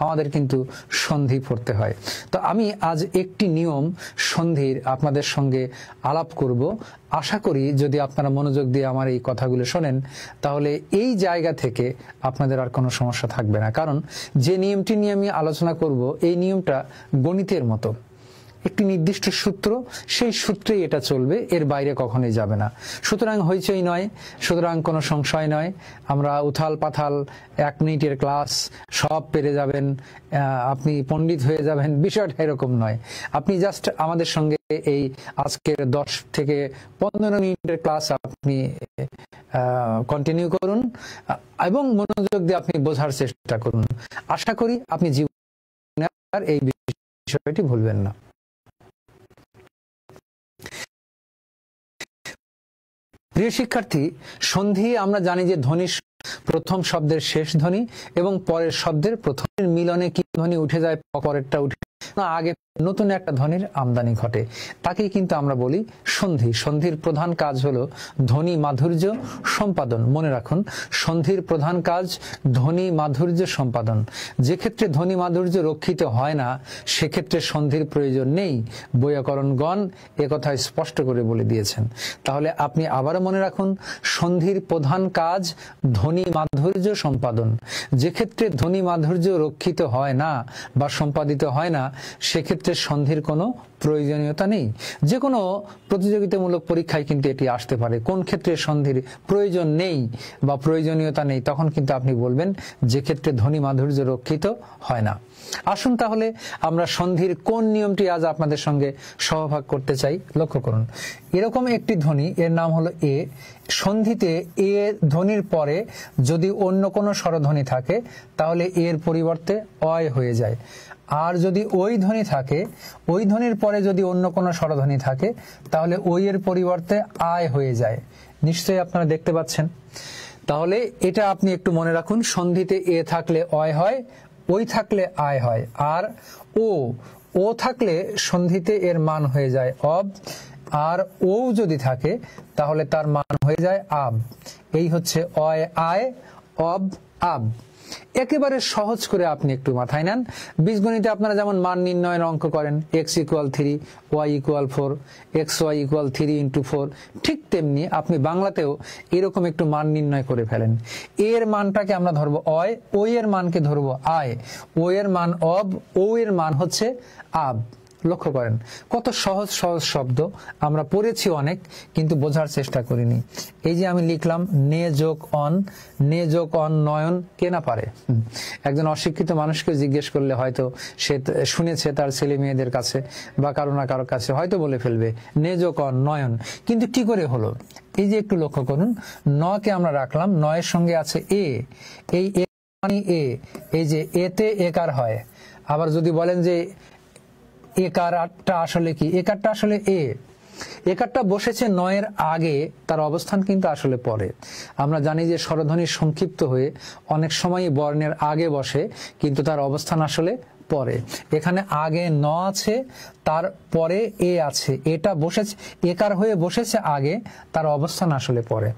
আমাদের কিন্তু সন্ধি পড়তে হয়। তো আমি আজ একটি নিয়ম সন্ধির আপনাদের সঙ্গে আলাপ করব। আশা করি যদি আপনারা মনোযোগ দিয়ে আমার এই কথাগুলো শোনেন তাহলে এই জায়গা থেকে আপনাদের আর কোনো সমস্যা থাকবে না। কারণ যে নিয়মটি নিয়ে আমি আলোচনা করব এই নিয়মটা গণিতের মতো, একটি নির্দিষ্ট সূত্র, সেই সূত্রেই এটা চলবে, এর বাইরে কখনোই যাবে না। সুতরাং হইচই নয়, সুতরাং কোনো সংশয় নয়, আমরা উথাল পাথাল 1 মিনিটের ক্লাস সব পেরে যাবেন, আপনি পণ্ডিত হয়ে যাবেন, বিষয়টা এরকম নয়। আপনি জাস্ট আমাদের সঙ্গে এই আজকের 10 থেকে 15 মিনিটের ক্লাস আপনি কন্টিনিউ করুন এবং মনোযোগ দিয়ে আপনি বোঝার চেষ্টা করুন। আশা করি আপনি জীবনে আর এই বিষয়টি ভুলবেন না। প্রিয় শিক্ষার্থী, সন্ধি আমরা জানি যে ধ্বনি, প্রথম শব্দের শেষ ধ্বনি এবং পরের শব্দের প্রথমের মিলনে কি ধ্বনি উঠে যায়, পরেরটা উঠে আগে নতুন একটা ধ্বনির আমদানি ঘটে, তাকেই কিন্তু আমরা বলি সন্ধি। সন্ধির প্রধান কাজ হলো ধ্বনি মাধুর্য সম্পাদন। মনে রাখুন, সন্ধির প্রধান কাজ ধ্বনি মাধুর্য সম্পাদন। যে ক্ষেত্রে ধ্বনি মাধুর্য রক্ষিত হয় না সেক্ষেত্রে সন্ধির প্রয়োজন নেই, বৈয়াকরণগণ একথা স্পষ্ট করে বলে দিয়েছেন। তাহলে আপনি আবারও মনে রাখুন, সন্ধির প্রধান কাজ ধ্বনি মাধুর্য সম্পাদন। যে ক্ষেত্রে ধ্বনি মাধুর্য রক্ষিত হয় না বা সম্পাদিত হয় না সেক্ষেত্রে সন্ধির কোনো প্রয়োজনীয়তা নেই। যে কোনো প্রতিযোগিতামূলক পরীক্ষায় কিন্তু এটি আসতে পারে, কোন ক্ষেত্রে সন্ধির প্রয়োজন নেই বা প্রয়োজনীয়তা নেই, তখন কিন্তু আপনি বলবেন যে ক্ষেত্রে ধ্বনি মাধুর্য রক্ষিত হয় না। আসুন তাহলে আমরা সন্ধির কোন নিয়মটি আজ আপনাদের সঙ্গে সহভাগ করতে চাই। লক্ষ্য করুন, এরকম একটি ধ্বনি, এর নাম হলো এ। সন্ধিতে এ ধ্বনির পরে যদি অন্য কোনো স্বরধ্বনি থাকে তাহলে এর পরিবর্তে অয় হয়ে যায়। আর যদি ওই ধ্বনি থাকে, ওই ধ্বনির পরে যদি অন্য কোনো স্বরধ্বনি থাকে তাহলে ওই এর পরিবর্তে আয় হয়ে যায়। নিশ্চয়ই আপনারা দেখতে পাচ্ছেন। তাহলে এটা আপনি একটু মনে রাখুন, সন্ধিতে এ থাকলে অয় হয়, ওই থাকলে আয় হয়, আর ও থাকলে সন্ধিতে এর মান হয়ে যায় অব, আর ও যদি থাকে তাহলে তার মান হয়ে যায় আব। এই হচ্ছে অয় আয়, অব আব। একেবারে সহজ করে আপনি একটু মাথায় নেন। বীজগণিতে আপনারা যেমন মান নির্ণয়ের অঙ্ক করেন, x = 3, y = 4, xy = 3 × 4, ঠিক তেমনি আপনি বাংলাতেও এরকম একটু মান নির্ণয় করে ফেলেন। এর মানটাকে আমরা ধরবো অয়, ওই এর মানকে ধরবো আয়, ও এর মান অব, ও এর মান হচ্ছে আব। লক্ষ্য করেন কত সহজ সহজ শব্দ, আমরা পড়েছি অনেক কিন্তু বোঝার চেষ্টা করিনি। এই যে আমি লিখলাম নে যোগ অন, নে যোগ অন নয়ন, কে না পারে? একজন অশিক্ষিত মানুষকে জিজ্ঞেস করলে হয়তো সে শুনেছে তার ছেলে মেয়েদের কাছে বা কারো না কারোর কাছে, হয়তো বলে ফেলবে নে যোগ অন নয়ন, কিন্তু কি করে হলো? এই যে একটু লক্ষ্য করুন, নকে আমরা রাখলাম, নয়ের সঙ্গে আছে এ, এই এ মানে এ, এই যে এতে একার হয়। আবার যদি বলেন যে একারটা আসলে কি, একারটা আসলে এ, একারটা বসেছে নয়ের আগে, তার অবস্থান কিন্তু আসলে পরে। আমরা জানি যে স্বরধ্বনি সংক্ষিপ্ত হয়ে অনেক সময় বর্ণের আগে বসে কিন্তু তার অবস্থান আসলে পরে। এখানে আগে ন আছে, তার পরে এ আছে, এটা বসেছে একার হয়ে বসেছে আগে, তার অবস্থান আসলে পরে।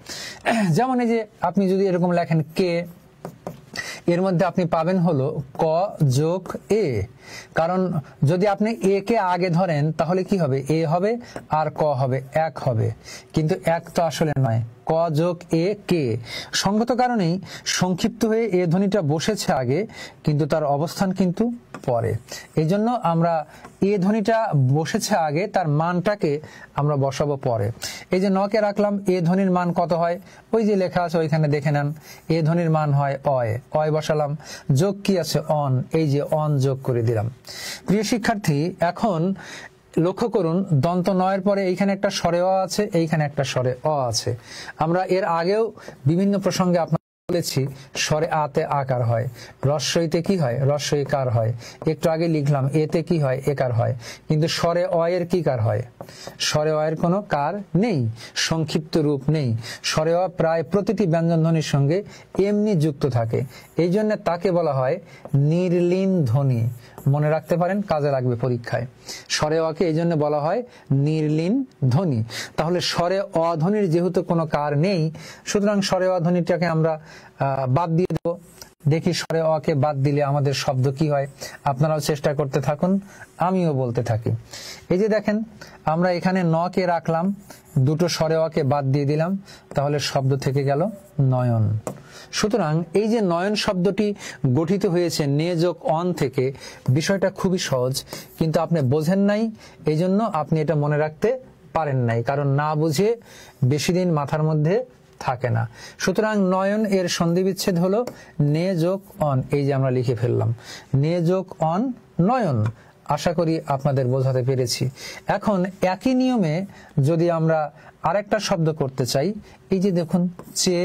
যেমন এই যে আপনি যদি এরকম লেখেন কে, এর মধ্যে আপনি পাবেন হলো ক যোগ এ। কারণ যদি আপনি এ কে আগে ধরেন তাহলে কি হবে? এ হবে আর ক হবে, এক হবে, কিন্তু এক তো আসলে নয়, ক যোগ এ কে। সঙ্গত কারণেই সংক্ষিপ্ত হয়ে এ ধ্বনিটা বসেছে আগে কিন্তু তার অবস্থান কিন্তু পরে। এই জন্য আমরা এ ধ্বনিটা বসেছে আগে, তার মানটাকে আমরা বসাবো পরে। এই যে নকে রাখলাম, এ ধ্বনির মান কত হয়? ওই যে লেখা আছে ওইখানে দেখে নেন, এ ধ্বনির মান হয় অয়, অয় বসালাম, যোগ কি আছে অন, এই যে অন যোগ করে দিলাম। প্রিয় শিক্ষার্থী, এখন লক্ষ্য করুন দন্ত নয়ের পরে এইখানে একটা স্বরে অ আছে, এইখানে একটা স্বরে অ আছে। আমরা এর আগেও বিভিন্ন প্রসঙ্গে আপনার বলেছি স্বরে আতে আকার হয়, রস্বইতে কি হয়? রস্বইকার হয়। একটু আগে লিখলাম এতে কি হয়? একার হয়। কিন্তু স্বরে অয়ের কি কার হয়? স্বরে অয়ের কোনো কার নেই, সংক্ষিপ্ত রূপ নেই। স্বরে অ প্রায় প্রতিটি ব্যঞ্জন ধ্বনির সঙ্গে এমনি যুক্ত থাকে, এই জন্য তাকে বলা হয় নির্লীন ধ্বনি। মনে রাখতে পারেন, কাজে লাগবে পরীক্ষায়। স্বরে অকে এই জন্য বলা হয় নির্লীন ধ্বনি। তাহলে স্বরে অধ্বনির যেহেতু কোনো কার নেই, সুতরাং স্বরে অধ্বনিটাকে আমরা বাদ দিয়ে দেব। দেখি স্বরে অ কে বাদ দিলে আমাদের শব্দ কি হয়। আপনারাও চেষ্টা করতে থাকুন, আমিও বলতে থাকি। এই যে দেখেন, আমরা এখানে ন কে রাখলাম, দুটো স্বরে অ কে বাদ দিয়ে দিলাম, তাহলে শব্দ থেকে গেল নয়ন। সুতরাং এই যে নয়ন শব্দটি গঠিত হয়েছে নে যোগ অন থেকে, বিষয়টা খুবই সহজ, কিন্তু আপনি বোঝেন নাই, এই জন্য আপনি এটা মনে রাখতে পারেন নাই, কারণ না বুঝে বেশি দিন মাথার মধ্যে থাকে না। সুতরাং নয়ন এর সন্ধি বিচ্ছেদ হলো নে যোগ অন, এই যে আমরা লিখে ফেললাম নে যোগ অন নয়ন। আশা করি আপনাদের বোঝাতে পেরেছি। এখন একই নিয়মে যদি আমরা আরেকটা শব্দ করতে চাই, এই যে দেখুন চে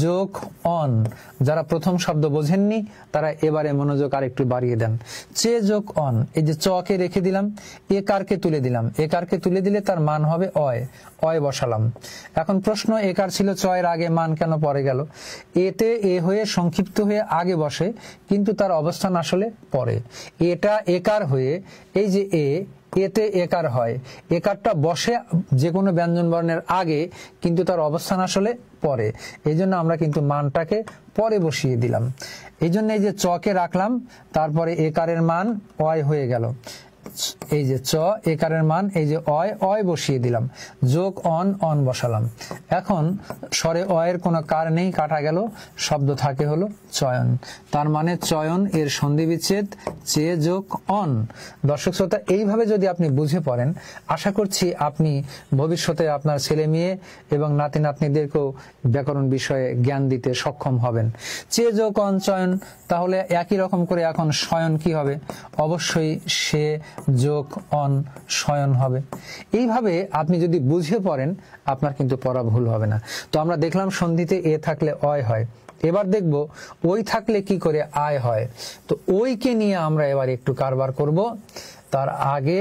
যোগ অন, যারা প্রথম শব্দ বোঝেননি তারা এবারে মনোযোগ আরেকটু বাড়িয়ে দেন। চে যোগ অন, এই যে চ কে রেখে দিলাম, একারকে তুলে দিলাম, একারকে তুলে দিলে তার মান হবে অয়, অয় বসালাম। এখন প্রশ্ন, একার ছিল চয়ের আগে, মান কেন পরে গেল? এতে এ হয়ে সংক্ষিপ্ত হয়ে আগে বসে, কিন্তু তার অবস্থান আসলে পরে। এটা একার হয়ে এই যে এতে একার হয়, একারটা বসে যে কোনো ব্যঞ্জন বর্ণের আগে, কিন্তু তার অবস্থান আসলে পরে। এই জন্য আমরা কিন্তু মানটাকে পরে বসিয়ে দিলাম। এই জন্য এই যে চ কে রাখলাম, তারপরে একারের মান অয় হয়ে গেল, এই যে চ একারের মান এই যে অয়, অয় বসিয়ে দিলাম, যোগ অন, অন বসালাম। এখন স্বরে অয়ের কোনো কার নেই, কাটা গেল, শব্দ থাকে হলো চয়ন। তার মানে চয়ন এর সন্ধি বিচ্ছেদ চে যোগ অন। দর্শক শ্রোতা, এইভাবে যদি আপনি বুঝে পড়েন, আশা করছি আপনি ভবিষ্যতে আপনার ছেলে মেয়ে এবং নাতি নাতনিদেরকেও ব্যাকরণ বিষয়ে জ্ঞান দিতে সক্ষম হবেন। চে যোগ অন চয়ন, তাহলে একই রকম করে এখন শয়ন কি হবে? অবশ্যই সে যোগ অন শয়ন হবে। এইভাবে আপনি যদি বুঝে পড়েন, আপনার কিন্তু পড়া ভুল হবে না। তো আমরা দেখলাম সন্ধিতে এ থাকলে অয় হয়, এবার দেখব ওই থাকলে কি করে আয় হয়। তো ওইকে নিয়ে আমরা এবার একটু কারবার করব। তার আগে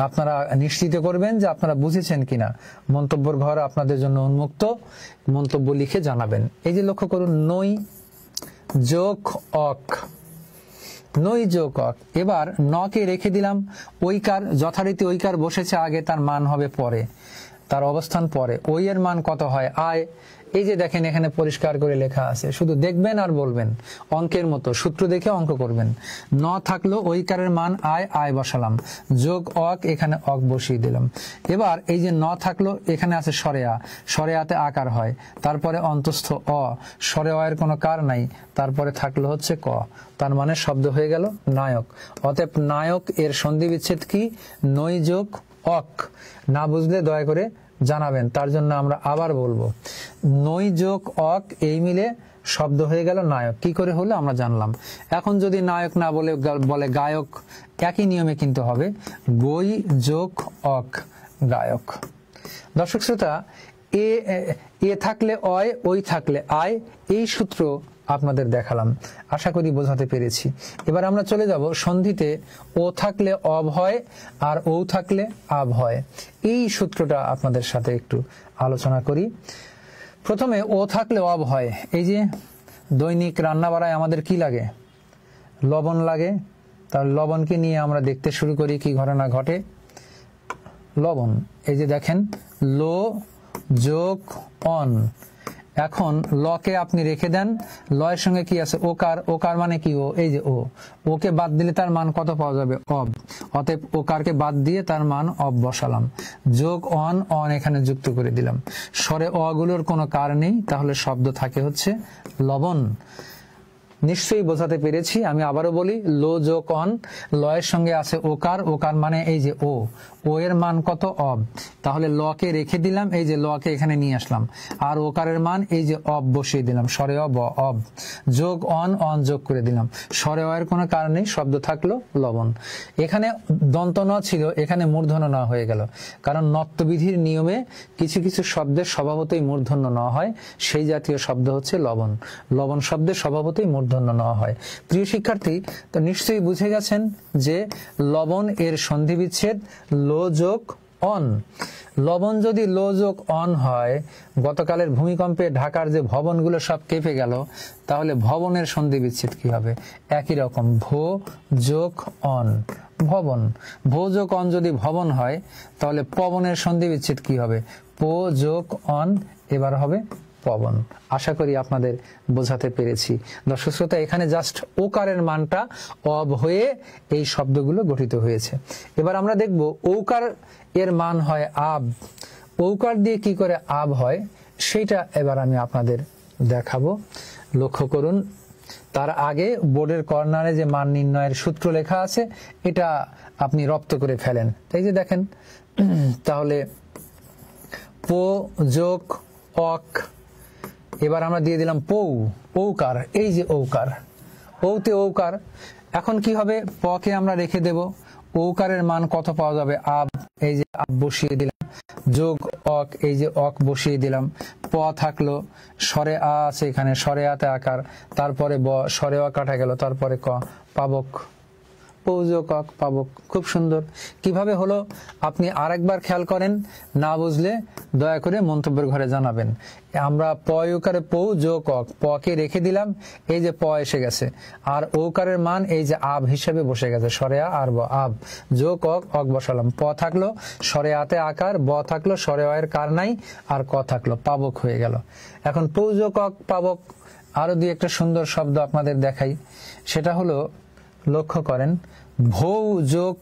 আপনারা নিশ্চিত করবেন যে আপনারা বুঝেছেন কিনা। মন্তব্যের ঘর আপনাদের জন্য উন্মুক্ত, মন্তব্য লিখে জানাবেন। এই যে লক্ষ্য করুন, নই যোগ অক, নই যোগ অক। এবার ন কে রেখে দিলাম, ওইকার যথারীতি ওইকার বসেছে আগে, তার মান হবে পরে, তার অবস্থান পরে। ওই এর মান কত হয়? আয়। এই যে দেখেন এখানে পরিষ্কার করে লেখা আছে, শুধু দেখবেন আর বলবেন, অঙ্কের মতো সূত্র দেখে অঙ্ক করবেন। ন থাকলো ওইকারের মান আয়, আয় বসালাম, যোগ অক, এখানে অক বসিয়ে দিলাম। এবার এই যে ন থাকলো, এখানে আছে সরেয়া, সরেয়াতে আকার হয়, তারপরে অন্তস্থ অ, সরে অয়ের কোনো কার নাই, তারপরে থাকলো হচ্ছে ক, তার মানে শব্দ হয়ে গেল নায়ক। অতএব নায়ক এর সন্ধি বিচ্ছেদ কি? নই যোগ অক। না বুঝলে দয়া করে জানাবেন, তার জন্য আমরা আবার বলবো। নই যোগ অক এই মিলে শব্দ হয়ে গেল নায়ক। কি করে হলো আমরা জানলাম। এখন যদি নায়ক না বলে গায়ক, একই নিয়মে কিন্তু হবে গই যোগ অক, গায়ক। দর্শক শ্রোতা, এ থাকলে অয়, ওই থাকলে আয়, এই সূত্র আপনাদের দেখালাম, আশা করি বোঝাতে পেরেছি। এবার আমরা চলে যাব সন্ধিতে ও থাকলে অব হয় আর ও থাকলে আব হয়। এই সূত্রটা আপনাদের সাথে একটু আলোচনা করি। প্রথমে ও থাকলে অব হয়, এই যে দৈনিক রান্না বাড়ায় আমাদের কি লাগে? লবণ লাগে। তার লবণকে নিয়ে আমরা দেখতে শুরু করি, কি ঘটনা ঘটে। লবণ, এই যে দেখেন লো যোগ অন। এখন লকে আপনি রেখে দেন, লয়ের সঙ্গে কি আছে? ওকার, ওকার মানে কি? ও, এই যে ও, ওকে বাদ দিলে তার মান কত পাওয়া যাবে? অব। অতএব ওকারকে বাদ দিয়ে তার মান অব বসালাম, যোগ অন, অন এখানে যুক্ত করে দিলাম। স্বরে অগুলোর কোনো কার নেই, তাহলে শব্দ থাকে হচ্ছে লবণ। নিশ্চয়ই বোঝাতে পেরেছি। আমি আবারও বলি, লো যোগ অন, লয়ের সঙ্গে আছে ওকার, ওকার মানে এই যে ও, ও এর মান কত? অব। তাহলে লকে রেখে দিলাম, এই যে লকে এখানে নিয়ে আসলাম, আর ওকারের মান এই যে অব বসিয়ে দিলাম, স্বরে অব, অব যোগ অন, অন যোগ করে দিলাম। স্বরে অয়ের কোনো কারণ নেই, শব্দ থাকলো লবণ। এখানে দন্ত ন ছিল, এখানে মূর্ধন্য ন হয়ে গেল, কারণ নত্যবিধির নিয়মে কিছু কিছু শব্দের স্বভাবতই মূর্ধন্য ন হয়, সেই জাতীয় শব্দ হচ্ছে লবণ। লবণ শব্দের স্বভাবতই মূর্ধন্য ন হয়। প্রিয় শিক্ষার্থী, তো নিশ্চয়ই বুঝে গেছেন যে লবণ এর সন্ধি বিচ্ছেদ লো যোগ অন। লবণ যদি লো যোগ অন হয়, গতকালের ভূমিকম্পে ঢাকার যে ভবনগুলো সব কেঁপে গেল, তাহলে ভবনের সন্ধি বিচ্ছেদ কি হবে? একই রকম, ভো যোগ অন, ভবন। ভো যোগ অন যদি ভবন হয়, তাহলে পবনের সন্ধি বিচ্ছেদ কি হবে? পো যোগ অন, এবার হবে পবন। আশা করি আপনাদের বোঝাতে পেরেছি। দর্শক শ্রোতা, এখানে জাস্ট ওকারের মানটা অব হয়ে এই শব্দগুলো গঠিত হয়েছে। এবার আমরা দেখব ঔকার এর মান হয় আব। ঔকার দিয়ে কি করে আব হয় সেটা এবার আমি আপনাদের দেখাবো। লক্ষ্য করুন, তার আগে বোর্ডের কর্নারে যে মান নির্ণয়ের সূত্র লেখা আছে এটা আপনি রপ্ত করে ফেলেন। এই যে দেখেন, তাহলে পো যোগ অক, এবার আমরা দিয়ে দিলাম পৌ, ঔকার, এই যে ঔকার, ঔতে ঔকার। এখন কি হবে, পকে আমরা রেখে দেব, ঔকারের মান কত পাওয়া যাবে, আব, এই যে আব বসিয়ে দিলাম, যোগ অক, এই যে অক বসিয়ে দিলাম, প থাকলো, স্বরে আ আছে এখানে, স্বরে আতে আকার, তারপরে ব, স্বরে অ কাটা গেল, তারপরে ক, পাবক, পৌযোগ অক, পাবক। খুব সুন্দর। কিভাবে হলো আপনি আরেকবার খেয়াল করেন, না বুঝলে দয়া করে মন্তব্যের ঘরে জানাবেন। আমরা প য়কারে পৌ যোগ অক, পকে রেখে দিলাম, এই যে প এসে গেছে, আর ঔকারের মান এই যে আব হিসেবে বসে গেছে, স্বরে আ আর ব, আব যোগ অক, অক বসালাম, প থাকলো স্বরে আতে আকার, ব থাকলো স্বরে অ এর কার নাই, আর ক থাকলো, পাবক হয়ে গেল। এখন পৌ যোগ অক, পাবক। আরো দুই একটা সুন্দর শব্দ আপনাদের দেখাই, সেটা হলো, লক্ষ্য করেন, ভৌ যোগ,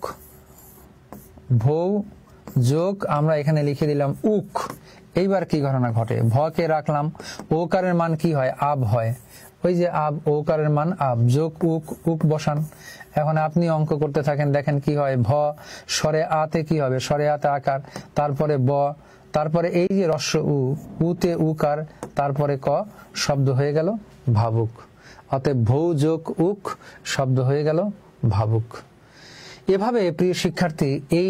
ভৌ যোগ আমরা এখানে লিখে দিলাম উক। এইবার কি ঘটনা ঘটে, ভকে রাখলাম, ওকারের মান কি হয়, আব হয়, ওই যে আব, ওকারের মান আব, যোগ উক, উক বসান। এখন আপনি অঙ্ক করতে থাকেন, দেখেন কি হয়, ভ, স্বরে আতে কি হবে, স্বরে আতে আকার, তারপরে ব, তারপরে এই যে রস্য উ, উতে উকার, তারপরে ক, শব্দ হয়ে গেল ভাবুক। অতএব ভৌ যোগ উক শব্দ হয়ে গেল ভাবুক। এভাবে প্রিয় শিক্ষার্থী, এই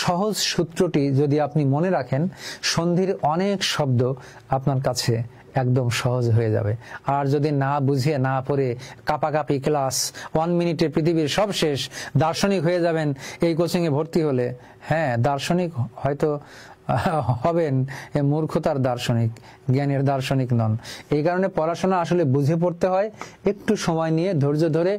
সহজ সূত্রটি যদি আপনি মনে রাখেন, সন্ধির অনেক শব্দ আপনার কাছে একদম সহজ হয়ে যাবে। আর যদি না বুঝিয়ে না পড়ে কাপাকাপি ক্লাস, 1 মিনিটে পৃথিবীর সব শেষ, দার্শনিক হয়ে যাবেন এই কোচিং এ ভর্তি হলে, হ্যাঁ দার্শনিক হয়তো হবেন, মূর্খতার দার্শনিক, জ্ঞানের দার্শনিক নন। এই কারণে পড়াশোনা আসলে বুঝে পড়তে হয়, একটু সময় নিয়ে ধৈর্য ধরে,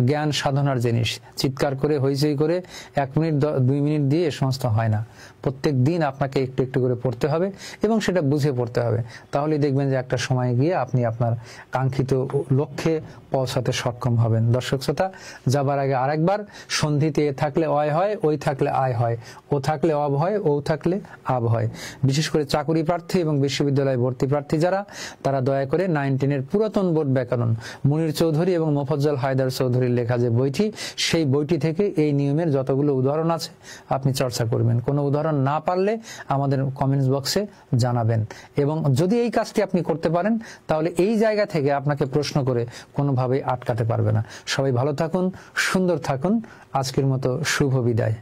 জ্ঞান সাধনার জিনিস। চিৎকার করে হইচই করে 1 মিনিট 2 মিনিট দিয়ে সমস্ত হয় না। প্রত্যেক দিন আপনাকে একটু একটু করে পড়তে হবে এবং সেটা বুঝে পড়তে হবে। তাহলে দেখবেন যে একটা সময় গিয়ে আপনি আপনার কাঙ্ক্ষিত লক্ষ্যে পৌঁছাতে সক্ষম হবেন। দর্শক শ্রোতা, যাবার আগে আরেকবার, সন্ধিতে এ থাকলে অয় হয়, ওই থাকলে আয় হয়, ও থাকলে অব হয়, ও থাকলে আব হয়। বিশেষ করে চাকুরি প্রার্থী এবং বিশ্ববিদ্যালয় ভর্তি প্রার্থী যারা, তারা দয়া করে 9-10 পুরাতন বোর্ড ব্যাকরণ, মুনির চৌধুরী এবং মোফাজ্জল হায়দার চৌধুরীর লেখা যে বইটি, সেই বইটি থেকে এই নিয়মের যতগুলো উদাহরণ আছে আপনি চর্চা করবেন। কোনো উদাহরণ না পারলে আমাদের কমেন্টস বক্সে জানাবেন। এবং যদি এই কাজটি আপনি করতে পারেন, তাহলে এই জায়গা থেকে আপনাকে প্রশ্ন করে কোনোভাবেই আটকাতে পারবে না। সবাই ভালো থাকুন, সুন্দর থাকুন। আজকের মতো শুভ বিদায়।